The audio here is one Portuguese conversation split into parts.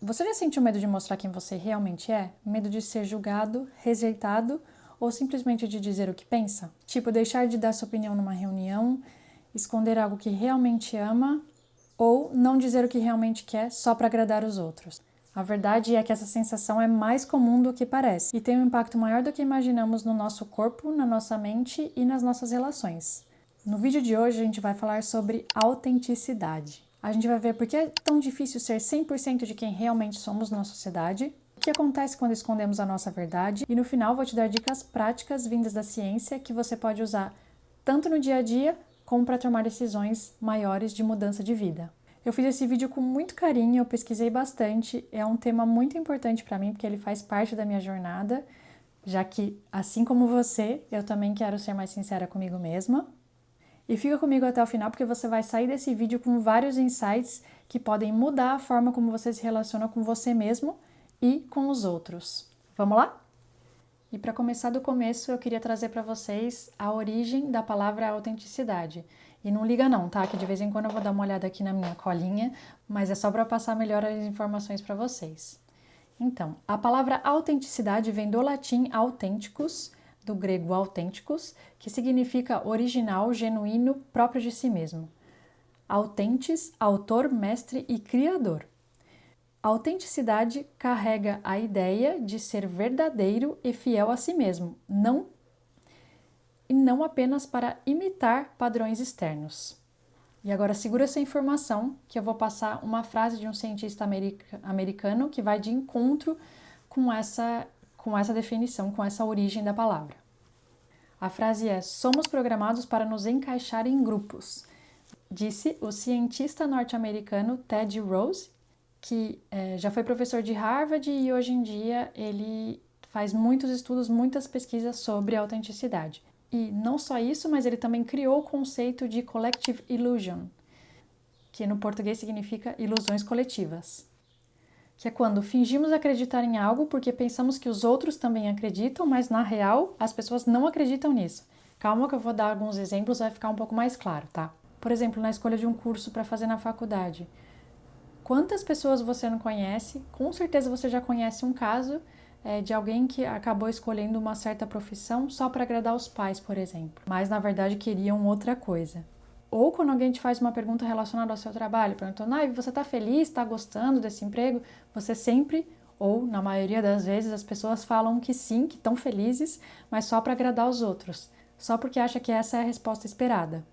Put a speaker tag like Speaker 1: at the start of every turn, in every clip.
Speaker 1: Você já sentiu medo de mostrar quem você realmente é? Medo de ser julgado, rejeitado ou simplesmente de dizer o que pensa? Tipo, deixar de dar sua opinião numa reunião, esconder algo que realmente ama ou não dizer o que realmente quer só para agradar os outros. A verdade é que essa sensação é mais comum do que parece e tem um impacto maior do que imaginamos no nosso corpo, na nossa mente e nas nossas relações. No vídeo de hoje a gente vai falar sobre autenticidade. A gente vai ver por que é tão difícil ser 100% de quem realmente somos na sociedade, o que acontece quando escondemos a nossa verdade e no final vou te dar dicas práticas vindas da ciência que você pode usar tanto no dia a dia como para tomar decisões maiores de mudança de vida. Eu fiz esse vídeo com muito carinho, eu pesquisei bastante, é um tema muito importante para mim porque ele faz parte da minha jornada, já que, assim como você, eu também quero ser mais sincera comigo mesma. E fica comigo até o final porque você vai sair desse vídeo com vários insights que podem mudar a forma como você se relaciona com você mesmo e com os outros. Vamos lá? E para começar do começo, eu queria trazer para vocês a origem da palavra autenticidade. E não liga não, tá? Que de vez em quando eu vou dar uma olhada aqui na minha colinha, mas é só para passar melhor as informações para vocês. Então, a palavra autenticidade vem do latim authenticus, do grego authenticus, que significa original, genuíno, próprio de si mesmo. Authentis, autor, mestre e criador. A autenticidade carrega a ideia de ser verdadeiro e fiel a si mesmo, não apenas para imitar padrões externos. E agora segura essa informação que eu vou passar uma frase de um cientista americano que vai de encontro com essa definição, com essa origem da palavra. A frase é: somos programados para nos encaixar em grupos, disse o cientista norte-americano Ted Rose, que já foi professor de Harvard e hoje em dia ele faz muitos estudos, muitas pesquisas sobre autenticidade. E não só isso, mas ele também criou o conceito de collective illusion, que no português significa ilusões coletivas, que é quando fingimos acreditar em algo porque pensamos que os outros também acreditam, mas na real as pessoas não acreditam nisso. Calma que eu vou dar alguns exemplos, vai ficar um pouco mais claro, tá? Por exemplo, na escolha de um curso para fazer na faculdade. Quantas pessoas você não conhece? Com certeza você já conhece um caso de alguém que acabou escolhendo uma certa profissão só para agradar os pais, por exemplo, mas na verdade queriam outra coisa. Ou quando alguém te faz uma pergunta relacionada ao seu trabalho, perguntando: você está feliz, está gostando desse emprego? Você sempre, ou na maioria das vezes, as pessoas falam que sim, que estão felizes, mas só para agradar os outros, só porque acha que essa é a resposta esperada.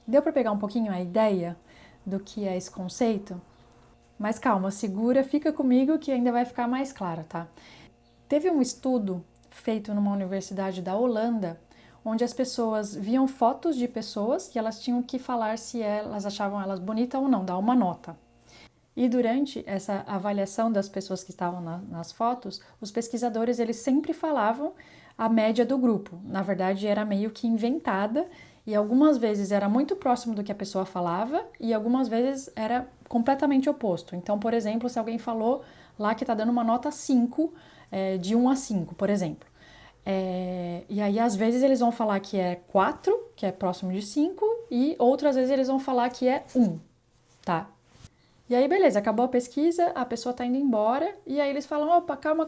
Speaker 1: Deu para pegar um pouquinho a ideia do que é esse conceito? Mas calma, segura, fica comigo que ainda vai ficar mais claro, tá? Teve um estudo feito numa universidade da Holanda, onde as pessoas viam fotos de pessoas e elas tinham que falar se elas achavam elas bonitas ou não, dar uma nota. E durante essa avaliação das pessoas que estavam nas fotos, os pesquisadores eles sempre falavam a média do grupo. Na verdade, era meio que inventada e algumas vezes era muito próximo do que a pessoa falava e algumas vezes era completamente oposto. Então, por exemplo, se alguém falou lá que está dando uma nota 5, de 1 a 5, por exemplo. E aí, às vezes, eles vão falar que é 4, que é próximo de 5, e outras vezes eles vão falar que é 1, tá? E aí, beleza, acabou a pesquisa, a pessoa tá indo embora, e aí eles falam: opa, calma,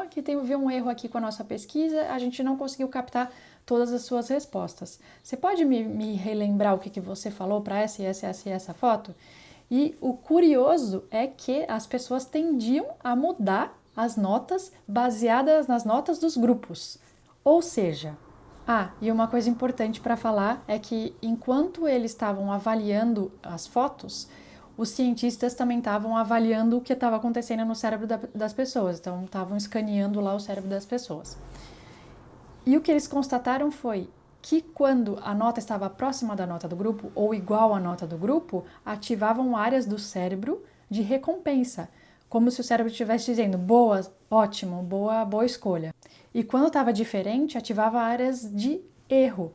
Speaker 1: que teve um erro aqui com a nossa pesquisa, a gente não conseguiu captar todas as suas respostas. Você pode me relembrar o que você falou para essa foto? E o curioso é que as pessoas tendiam a mudar as notas baseadas nas notas dos grupos. Ou seja, e uma coisa importante para falar é que enquanto eles estavam avaliando as fotos, os cientistas também estavam avaliando o que estava acontecendo no cérebro das pessoas, então estavam escaneando lá o cérebro das pessoas. E o que eles constataram foi que quando a nota estava próxima da nota do grupo ou igual à nota do grupo, ativavam áreas do cérebro de recompensa, como se o cérebro estivesse dizendo: boa, ótimo, boa escolha. E quando estava diferente, ativava áreas de erro,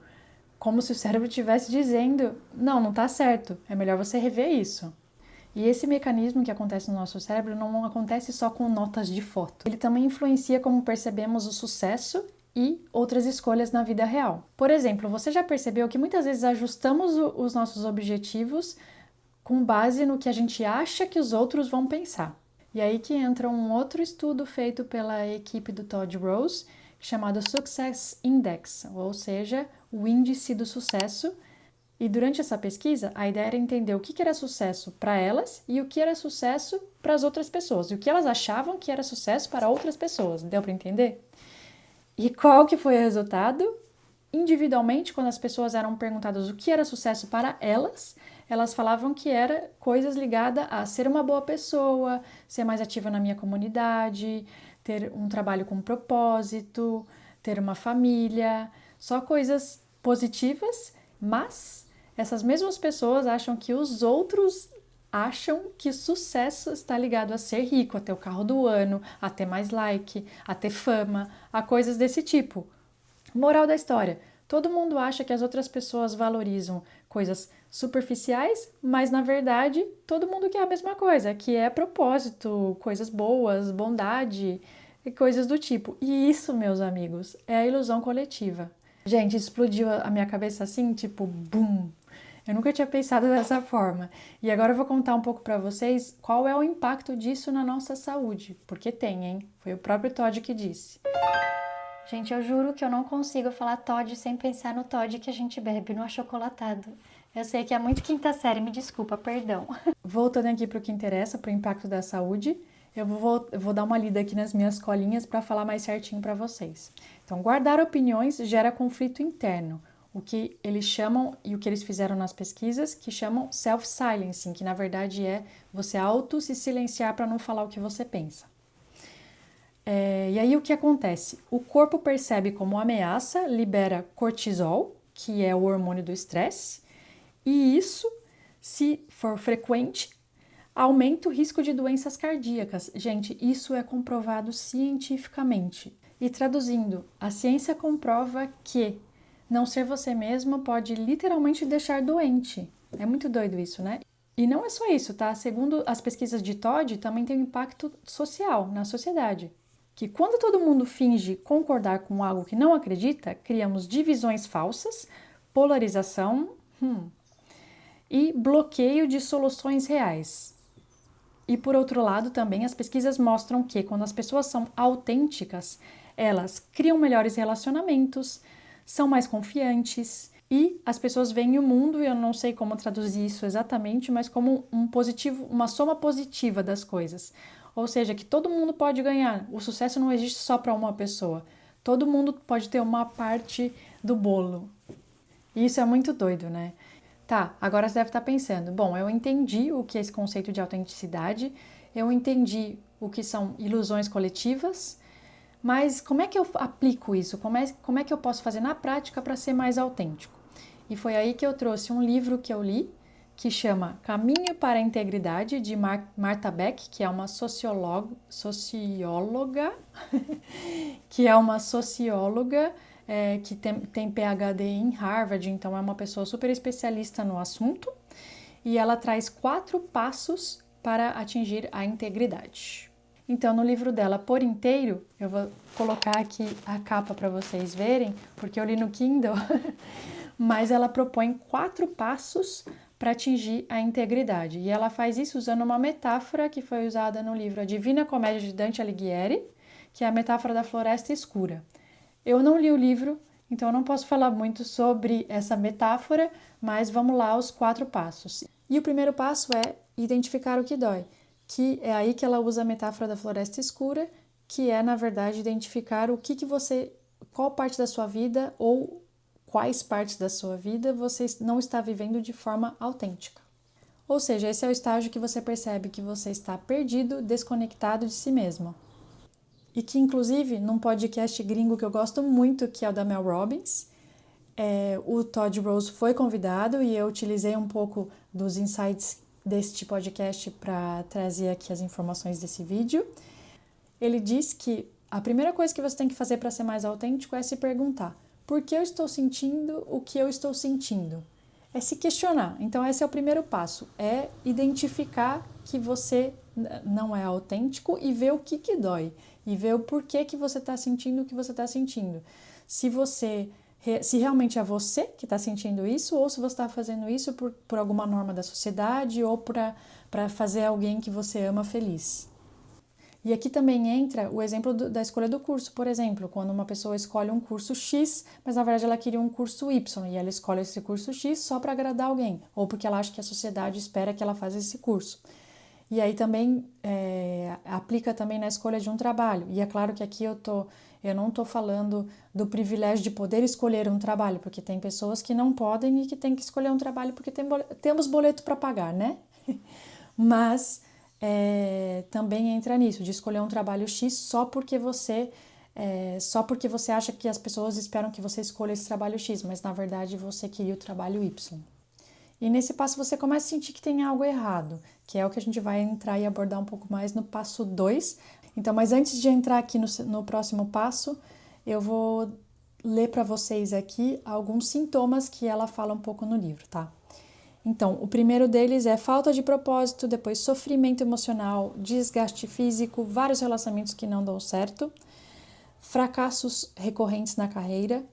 Speaker 1: como se o cérebro estivesse dizendo: não está certo, é melhor você rever isso. E esse mecanismo que acontece no nosso cérebro não acontece só com notas de foto. Ele também influencia como percebemos o sucesso e outras escolhas na vida real. Por exemplo, você já percebeu que muitas vezes ajustamos os nossos objetivos com base no que a gente acha que os outros vão pensar. E aí que entra um outro estudo feito pela equipe do Todd Rose, chamado Success Index, ou seja, o índice do sucesso. E durante essa pesquisa, a ideia era entender o que era sucesso para elas e o que era sucesso para as outras pessoas, e o que elas achavam que era sucesso para outras pessoas. Deu para entender? E qual que foi o resultado? Individualmente, quando as pessoas eram perguntadas o que era sucesso para elas, elas falavam que era coisas ligadas a ser uma boa pessoa, ser mais ativa na minha comunidade, ter um trabalho com propósito, ter uma família, só coisas positivas, mas essas mesmas pessoas acham que os outros acham que sucesso está ligado a ser rico, a ter o carro do ano, a ter mais like, a ter fama, a coisas desse tipo. Moral da história: todo mundo acha que as outras pessoas valorizam coisas superficiais, mas na verdade todo mundo quer a mesma coisa, que é propósito, coisas boas, bondade e coisas do tipo. E isso, meus amigos, é a ilusão coletiva. Gente, explodiu a minha cabeça assim, tipo, bum! Eu nunca tinha pensado dessa forma. E agora eu vou contar um pouco para vocês qual é o impacto disso na nossa saúde. Porque tem, hein? Foi o próprio Todd que disse.
Speaker 2: Gente, eu juro que eu não consigo falar Toddy sem pensar no Toddy que a gente bebe, no achocolatado. Eu sei que é muito quinta série, me desculpa, perdão.
Speaker 1: Voltando aqui para o que interessa, para o impacto da saúde, eu vou dar uma lida aqui nas minhas colinhas para falar mais certinho para vocês. Então, guardar opiniões gera conflito interno, o que eles chamam, e o que eles fizeram nas pesquisas, que chamam self-silencing, que na verdade é você se silenciar para não falar o que você pensa. E aí o que acontece? O corpo percebe como ameaça, libera cortisol, que é o hormônio do estresse, e isso, se for frequente, aumenta o risco de doenças cardíacas. Gente, isso é comprovado cientificamente. E traduzindo, a ciência comprova que não ser você mesmo pode literalmente deixar doente. É muito doido isso, né? E não é só isso, tá? Segundo as pesquisas de Todd, também tem um impacto social na sociedade. Que quando todo mundo finge concordar com algo que não acredita, criamos divisões falsas, polarização e bloqueio de soluções reais. E por outro lado, também as pesquisas mostram que quando as pessoas são autênticas, elas criam melhores relacionamentos, são mais confiantes e as pessoas veem o mundo, e eu não sei como traduzir isso exatamente, mas como um positivo, uma soma positiva das coisas. Ou seja, que todo mundo pode ganhar. O sucesso não existe só para uma pessoa. Todo mundo pode ter uma parte do bolo. E isso é muito doido, né? Tá, agora você deve estar pensando, bom, eu entendi o que é esse conceito de autenticidade, eu entendi o que são ilusões coletivas, mas como é que eu aplico isso? Como é que eu posso fazer na prática para ser mais autêntico? E foi aí que eu trouxe um livro que eu li, que chama Caminho para a Integridade, de Martha Beck, que é uma socióloga, que é uma socióloga que tem PhD em Harvard, então é uma pessoa super especialista no assunto, e ela traz 4 passos para atingir a integridade. Então, no livro dela por inteiro, eu vou colocar aqui a capa para vocês verem, porque eu li no Kindle, mas ela propõe 4 passos para atingir a integridade. E ela faz isso usando uma metáfora que foi usada no livro A Divina Comédia de Dante Alighieri, que é a metáfora da floresta escura. Eu não li o livro, então eu não posso falar muito sobre essa metáfora, mas vamos lá aos 4 passos. E o primeiro passo é identificar o que dói, que é aí que ela usa a metáfora da floresta escura, que é, na verdade, identificar o que você, qual parte da sua vida ou quais partes da sua vida você não está vivendo de forma autêntica. Ou seja, esse é o estágio que você percebe que você está perdido, desconectado de si mesmo. E que, inclusive, num podcast gringo que eu gosto muito, que é o da Mel Robbins, o Todd Rose foi convidado e eu utilizei um pouco dos insights deste podcast para trazer aqui as informações desse vídeo. Ele diz que a primeira coisa que você tem que fazer para ser mais autêntico é se perguntar: por que eu estou sentindo o que eu estou sentindo? É se questionar. Então esse é o primeiro passo, é identificar que você não é autêntico e ver o que dói, e ver o porquê que você está sentindo o que você está sentindo. Se realmente é você que está sentindo isso, ou se você está fazendo isso por alguma norma da sociedade ou para fazer alguém que você ama feliz. E aqui também entra o exemplo da escolha do curso, por exemplo, quando uma pessoa escolhe um curso X, mas na verdade ela queria um curso Y e ela escolhe esse curso X só para agradar alguém, ou porque ela acha que a sociedade espera que ela faça esse curso. E aí também aplica também na escolha de um trabalho. E é claro que aqui eu não estou falando do privilégio de poder escolher um trabalho, porque tem pessoas que não podem e que têm que escolher um trabalho porque temos boleto para pagar, né? Mas também entra nisso, de escolher um trabalho X só porque você acha que as pessoas esperam que você escolha esse trabalho X, mas na verdade você queria o trabalho Y. E nesse passo você começa a sentir que tem algo errado, que é o que a gente vai entrar e abordar um pouco mais no passo 2. Então, mas antes de entrar aqui no próximo passo, eu vou ler para vocês aqui alguns sintomas que ela fala um pouco no livro, tá? Então, o primeiro deles é falta de propósito, depois sofrimento emocional, desgaste físico, vários relacionamentos que não dão certo, fracassos recorrentes na carreira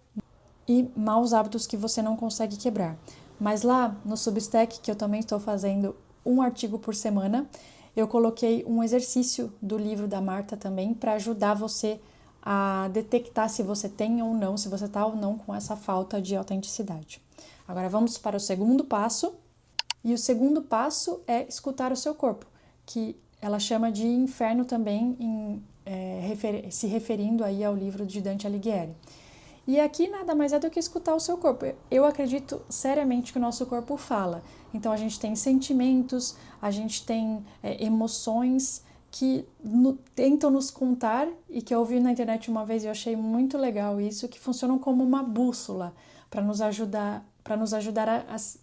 Speaker 1: e maus hábitos que você não consegue quebrar. Mas lá no Substack, que eu também estou fazendo um artigo por semana, eu coloquei um exercício do livro da Marta também para ajudar você a detectar se você tem ou não, se você está ou não com essa falta de autenticidade. Agora vamos para o segundo passo. E o segundo passo é escutar o seu corpo, que ela chama de inferno também, se referindo aí ao livro de Dante Alighieri. E aqui nada mais é do que escutar o seu corpo. Eu acredito seriamente que o nosso corpo fala. Então a gente tem sentimentos, a gente tem emoções que tentam nos contar e que eu ouvi na internet uma vez e eu achei muito legal isso, que funcionam como uma bússola para nos ajudar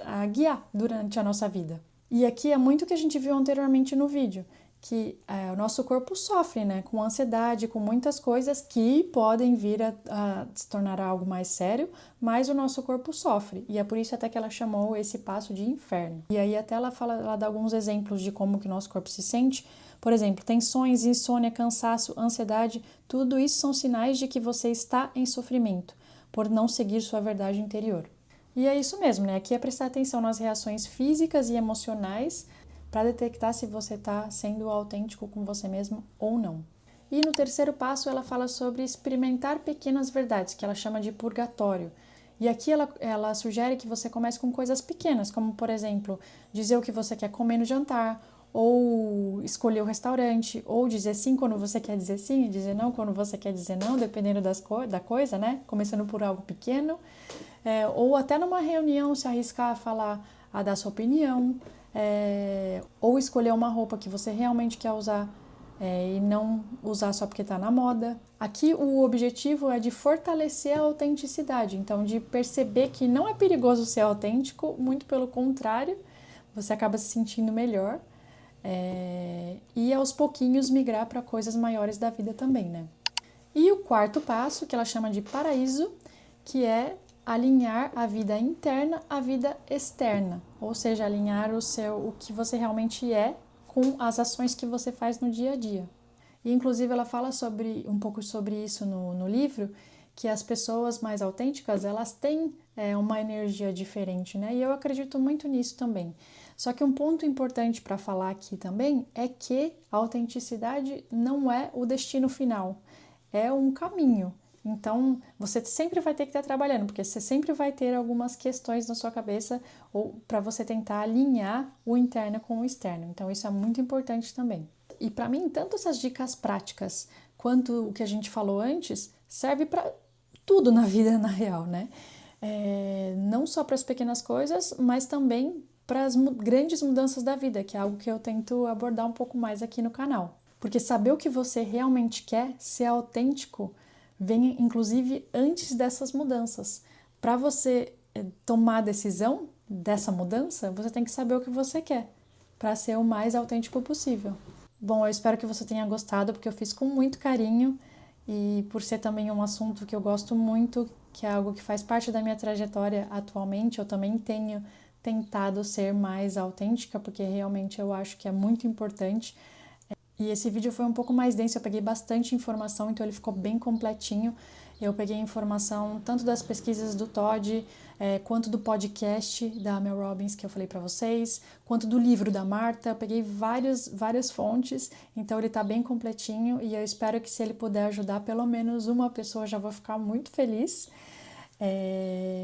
Speaker 1: a guiar durante a nossa vida. E aqui é muito o que a gente viu anteriormente no vídeo, que o nosso corpo sofre, né, com ansiedade, com muitas coisas que podem vir a se tornar algo mais sério, mas o nosso corpo sofre. E é por isso até que ela chamou esse passo de inferno. E aí até ela dá alguns exemplos de como que o nosso corpo se sente. Por exemplo, tensões, insônia, cansaço, ansiedade, tudo isso são sinais de que você está em sofrimento, por não seguir sua verdade interior. E é isso mesmo, né? Aqui é prestar atenção nas reações físicas e emocionais para detectar se você está sendo autêntico com você mesmo ou não. E no terceiro passo ela fala sobre experimentar pequenas verdades, que ela chama de purgatório. E aqui ela sugere que você comece com coisas pequenas, como por exemplo, dizer o que você quer comer no jantar, ou escolher o restaurante, ou dizer sim quando você quer dizer sim, e dizer não quando você quer dizer não, dependendo da coisa, né? Começando por algo pequeno. Ou até numa reunião se arriscar a falar, a dar sua opinião, ou escolher uma roupa que você realmente quer usar e não usar só porque está na moda. Aqui o objetivo é de fortalecer a autenticidade, então de perceber que não é perigoso ser autêntico, muito pelo contrário, você acaba se sentindo melhor e aos pouquinhos migrar para coisas maiores da vida também, né? E o quarto passo, que ela chama de paraíso, que é alinhar a vida interna à vida externa, ou seja, alinhar o que você realmente é com as ações que você faz no dia a dia. E inclusive ela fala um pouco sobre isso no livro, que as pessoas mais autênticas, elas têm uma energia diferente, né? E eu acredito muito nisso também. Só que um ponto importante para falar aqui também é que a autenticidade não é o destino final, é um caminho. Então, você sempre vai ter que estar trabalhando, porque você sempre vai ter algumas questões na sua cabeça ou para você tentar alinhar o interno com o externo. Então, isso é muito importante também. E para mim, tanto essas dicas práticas quanto o que a gente falou antes, serve para tudo na vida, na real, né? Não só para as pequenas coisas, mas também para as grandes mudanças da vida, que é algo que eu tento abordar um pouco mais aqui no canal. Porque saber o que você realmente quer, ser autêntico, vem inclusive antes dessas mudanças. Para você tomar a decisão dessa mudança, você tem que saber o que você quer, para ser o mais autêntico possível. Bom, eu espero que você tenha gostado, porque eu fiz com muito carinho e por ser também um assunto que eu gosto muito, que é algo que faz parte da minha trajetória atualmente, eu também tenho tentado ser mais autêntica, porque realmente eu acho que é muito importante. E esse vídeo foi um pouco mais denso, eu peguei bastante informação, então ele ficou bem completinho. Eu peguei informação tanto das pesquisas do Todd, quanto do podcast da Mel Robbins que eu falei para vocês, quanto do livro da Marta. Eu peguei várias fontes, então ele tá bem completinho e eu espero que se ele puder ajudar pelo menos uma pessoa, já vou ficar muito feliz.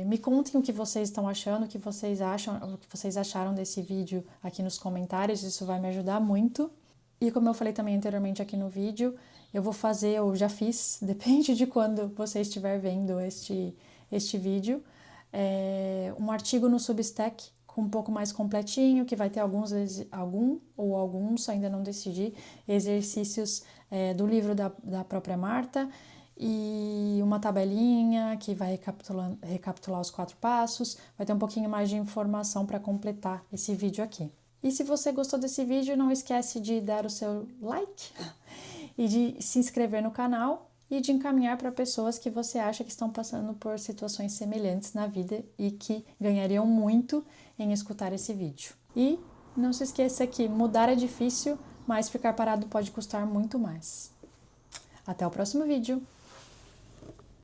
Speaker 1: Me contem o que vocês estão achando, o que vocês acharam desse vídeo aqui nos comentários, isso vai me ajudar muito. E como eu falei também anteriormente aqui no vídeo, eu vou fazer, ou já fiz, depende de quando você estiver vendo este vídeo, um artigo no Substack com um pouco mais completinho, que vai ter alguns, ainda não decidi, exercícios do livro da própria Marta, e uma tabelinha que vai recapitular os 4 passos, vai ter um pouquinho mais de informação para completar esse vídeo aqui. E se você gostou desse vídeo, não esquece de dar o seu like e de se inscrever no canal e de encaminhar para pessoas que você acha que estão passando por situações semelhantes na vida e que ganhariam muito em escutar esse vídeo. E não se esqueça que mudar é difícil, mas ficar parado pode custar muito mais. Até o próximo vídeo!